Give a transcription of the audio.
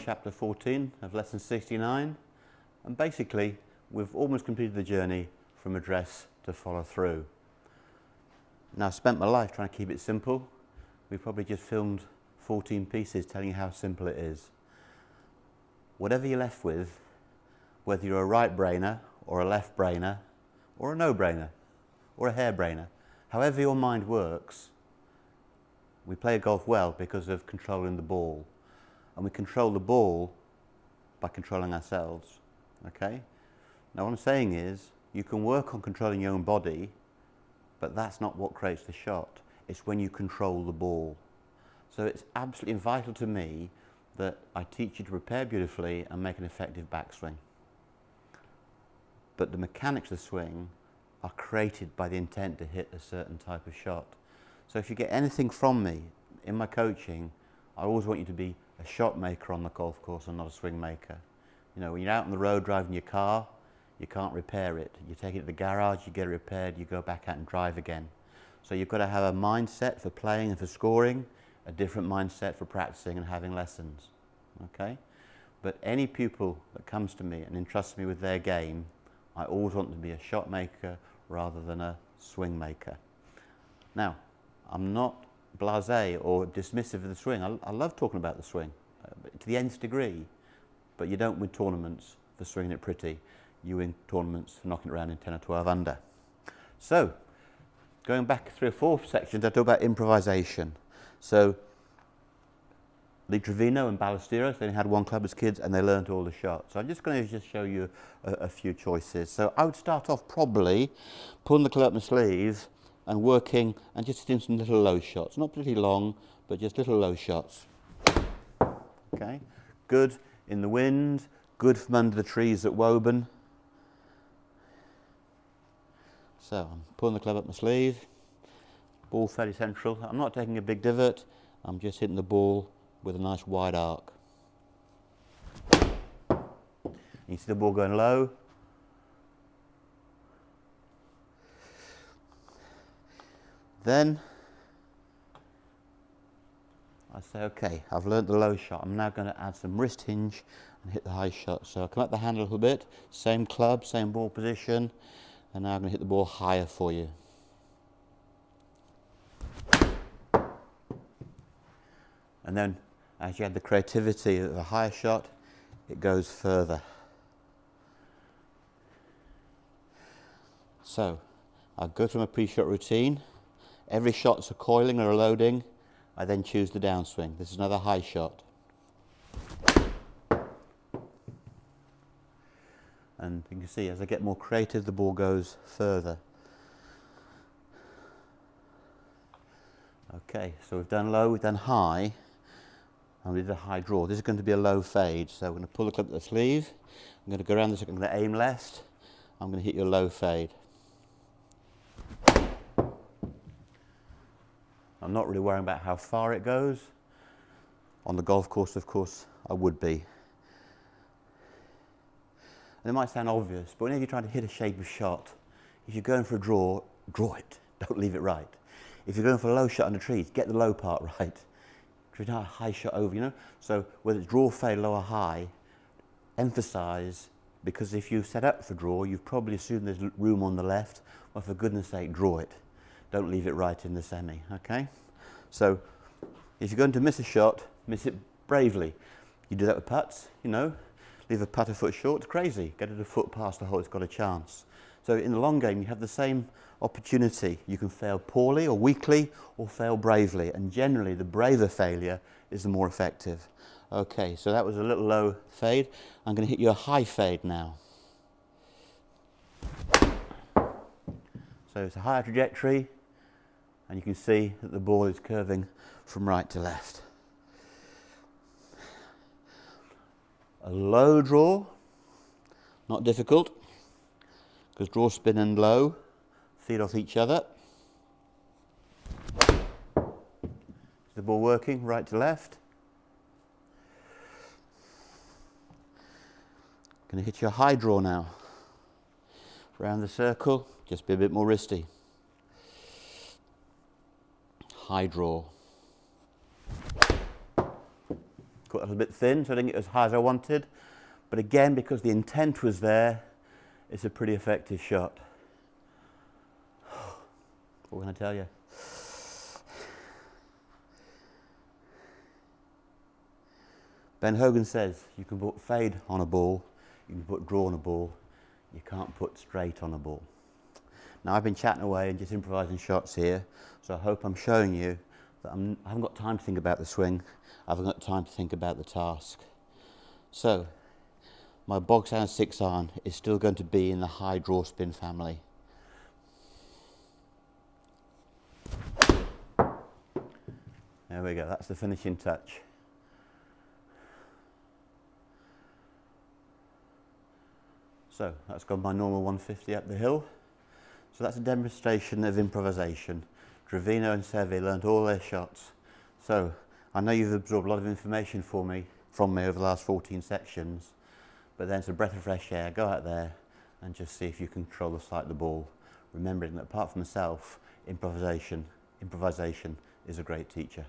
chapter 14 of lesson 69, and basically we've almost completed the journey from address to follow through. Now, I've spent my life trying to keep it simple. We've probably just filmed 14 pieces telling you how simple it is. Whatever you're left with, whether you're a right brainer or a left brainer or a no brainer or a hair brainer, however your mind works, we play golf well because of controlling the ball. And we control the ball by controlling ourselves, okay? Now what I'm saying is, you can work on controlling your own body, but that's not what creates the shot. It's when you control the ball. So it's absolutely vital to me that I teach you to prepare beautifully and make an effective backswing. But the mechanics of the swing are created by the intent to hit a certain type of shot. So if you get anything from me in my coaching, I always want you to be a shot maker on the golf course and not a swing maker. You know, when you're out on the road driving your car, you can't repair it. You take it to the garage, you get it repaired, you go back out and drive again. So you've got to have a mindset for playing and for scoring, a different mindset for practicing and having lessons, okay? But any pupil that comes to me and entrusts me with their game, I always want them to be a shot maker rather than a swing maker. Now, I'm not blasé or dismissive of the swing. I love talking about the swing to the nth degree, but you don't win tournaments for swinging it pretty. You win tournaments for knocking it around in 10 or 12 under. So, going back 3 or 4 sections, I talk about improvisation. So, Lee Trevino and Ballesteros, they only had one club as kids and they learned all the shots. So I'm just going to just show you a few choices. So I would start off probably pulling the club up my sleeve and working and just doing some little low shots. Not particularly long, but just little low shots. Okay, good in the wind, good from under the trees at Woburn. So I'm pulling the club up my sleeve, ball fairly central. I'm not taking a big divot, I'm just hitting the ball with a nice wide arc. You see the ball going low. Then I say, okay, I've learnt the low shot. I'm now going to add some wrist hinge and hit the high shot. So I come up the hand a little bit, same club, same ball position, and now I'm going to hit the ball higher for you. And then, as you add the creativity of the higher shot, it goes further. So, I'll go through my pre-shot routine. Every shot's a coiling or a loading. I then choose the downswing. This is another high shot. And you can see, as I get more creative, the ball goes further. Okay, so we've done low, we've done high. And we did a high draw. This is going to be a low fade, so I'm going to pull the club at the sleeve. I'm going to go around this, I'm going to aim left. I'm going to hit your low fade. I'm not really worrying about how far it goes. On the golf course, of course, I would be. And it might sound obvious, but whenever you're trying to hit a shape of shot, if you're going for a draw, draw it. Don't leave it right. If you're going for a low shot on the trees, get the low part right. Not a high shot over, you know. So whether it's draw, fade, low or high, emphasize, because if you set up for draw, you've probably assumed there's room on the left. Well, for goodness sake, draw it. Don't leave it right in the semi, okay? So if you're going to miss a shot, miss it bravely. You do that with putts, you know. Leave a putt a foot short, it's crazy. Get it a foot past the hole, it's got a chance. So in the long game, you have the same opportunity. You can fail poorly or weakly or fail bravely, and generally the braver failure is the more effective. Okay, so that was a little low fade. I'm going to hit you a high fade now. So it's a higher trajectory, and you can see that the ball is curving from right to left. A low draw, not difficult, because draw, spin and low feed off each other. Is the ball working right to left? Going to hit you a high draw now. Round the circle, just be a bit more wristy. High draw. Cut a little bit thin so I didn't get as high as I wanted. But again, because the intent was there, it's a pretty effective shot. What can I tell you? Ben Hogan says you can put fade on a ball, you can put draw on a ball, you can't put straight on a ball. Now I've been chatting away and just improvising shots here, so I hope I'm showing you that I haven't got time to think about the swing, I haven't got time to think about the task. So, my bog standard 6 iron is still going to be in the high draw spin family. There we go, that's the finishing touch. So that's gone my normal 150 up the hill. So that's a demonstration of improvisation. Trevino and Seve learned all their shots. So I know you've absorbed a lot of information from me over the last 14 sections, but then it's a breath of fresh air. Go out there and just see if you can control the flight of the ball, remembering that apart from myself, improvisation is a great teacher.